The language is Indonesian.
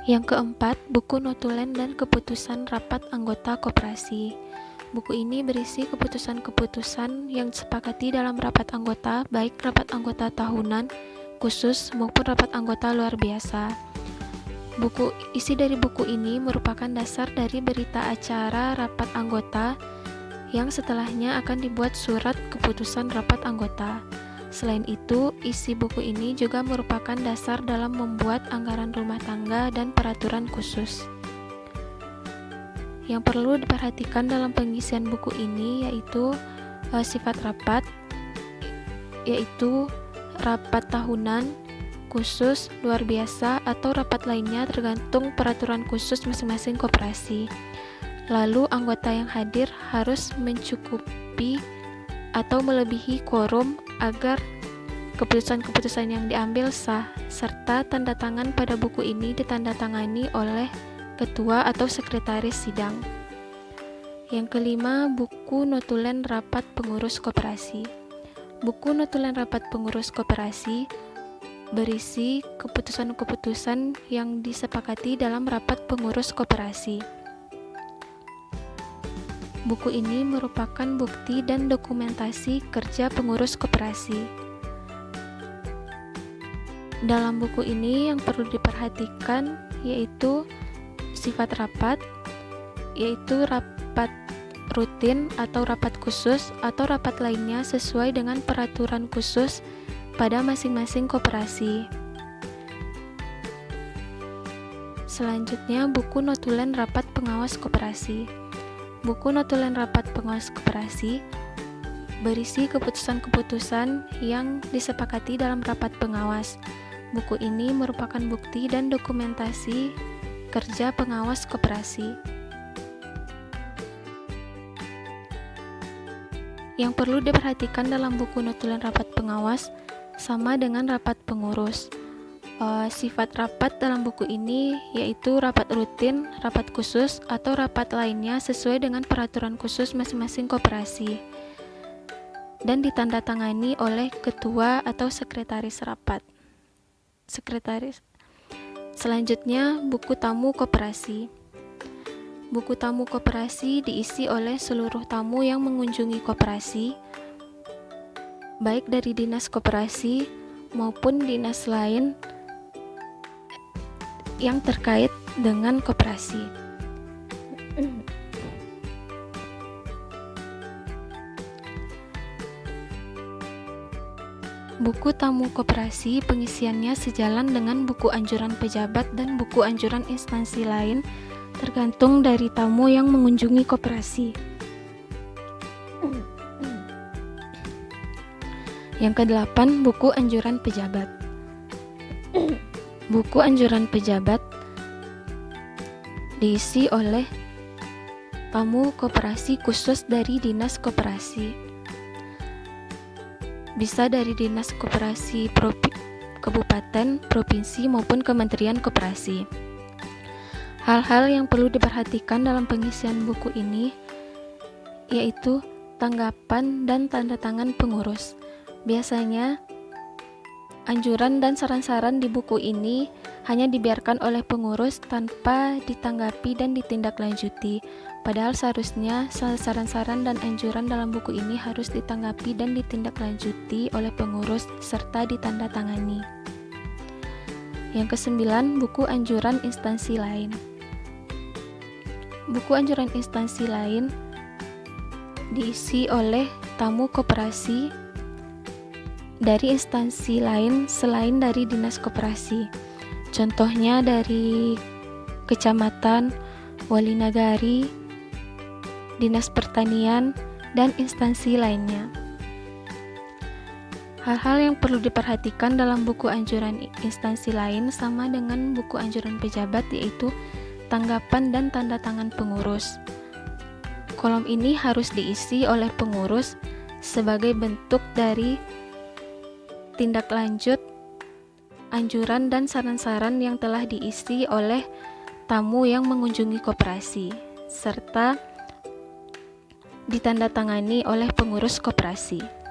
Yang keempat, buku notulen dan keputusan rapat anggota koperasi. Buku ini berisi keputusan-keputusan yang disepakati dalam rapat anggota, baik rapat anggota tahunan, khusus, maupun rapat anggota luar biasa. Isi dari buku ini merupakan dasar dari berita acara rapat anggota yang setelahnya akan dibuat surat keputusan rapat anggota. Selain itu, isi buku ini juga merupakan dasar dalam membuat anggaran rumah tangga dan peraturan khusus. Yang perlu diperhatikan dalam pengisian buku ini yaitu sifat rapat, yaitu rapat tahunan, khusus, luar biasa, atau rapat lainnya tergantung peraturan khusus masing-masing koperasi. Lalu anggota yang hadir harus mencukupi atau melebihi quorum agar keputusan-keputusan yang diambil sah, serta tanda tangan pada buku ini ditandatangani oleh ketua atau sekretaris sidang. Yang kelima, buku notulen rapat pengurus koperasi. Buku notulen rapat pengurus koperasi berisi keputusan-keputusan yang disepakati dalam rapat pengurus koperasi. Buku ini merupakan bukti dan dokumentasi kerja pengurus koperasi. Dalam buku ini yang perlu diperhatikan yaitu sifat rapat, yaitu rapat rutin atau rapat khusus atau rapat lainnya sesuai dengan peraturan khusus pada masing-masing koperasi. Selanjutnya, buku notulen rapat pengawas koperasi. Buku notulen rapat pengawas koperasi berisi keputusan-keputusan yang disepakati dalam rapat pengawas. Buku ini merupakan bukti dan dokumentasi kerja pengawas koperasi. Yang perlu diperhatikan dalam buku notulen rapat pengawas sama dengan rapat pengurus. Sifat rapat dalam buku ini yaitu rapat rutin, rapat khusus, atau rapat lainnya sesuai dengan peraturan khusus masing-masing koperasi dan ditandatangani oleh ketua atau sekretaris rapat. Selanjutnya, buku tamu koperasi. Buku tamu koperasi diisi oleh seluruh tamu yang mengunjungi koperasi, baik dari dinas koperasi maupun dinas lain yang terkait dengan koperasi. Buku tamu koperasi pengisiannya sejalan dengan buku anjuran pejabat dan buku anjuran instansi lain tergantung dari tamu yang mengunjungi koperasi. Yang kedelapan, buku anjuran pejabat. Buku anjuran pejabat diisi oleh tamu koperasi khusus dari dinas koperasi. Bisa dari dinas koperasi kabupaten, provinsi, maupun kementerian koperasi. Hal-hal yang perlu diperhatikan dalam pengisian buku ini yaitu tanggapan dan tanda tangan pengurus. Biasanya anjuran dan saran-saran di buku ini hanya dibiarkan oleh pengurus tanpa ditanggapi dan ditindaklanjuti. Padahal seharusnya saran-saran dan anjuran dalam buku ini harus ditanggapi dan ditindaklanjuti oleh pengurus serta ditandatangani. Yang kesembilan, buku anjuran instansi lain. Buku anjuran instansi lain diisi oleh tamu koperasi dari instansi lain selain dari dinas koperasi. Contohnya dari kecamatan, wali nagari, dinas pertanian, dan instansi lainnya. Hal-hal yang perlu diperhatikan dalam buku anjuran instansi lain sama dengan buku anjuran pejabat yaitu tanggapan dan tanda tangan pengurus. Kolom ini harus diisi oleh pengurus sebagai bentuk dari tindak lanjut, anjuran dan saran-saran yang telah diisi oleh tamu yang mengunjungi koperasi, serta ditandatangani oleh pengurus koperasi.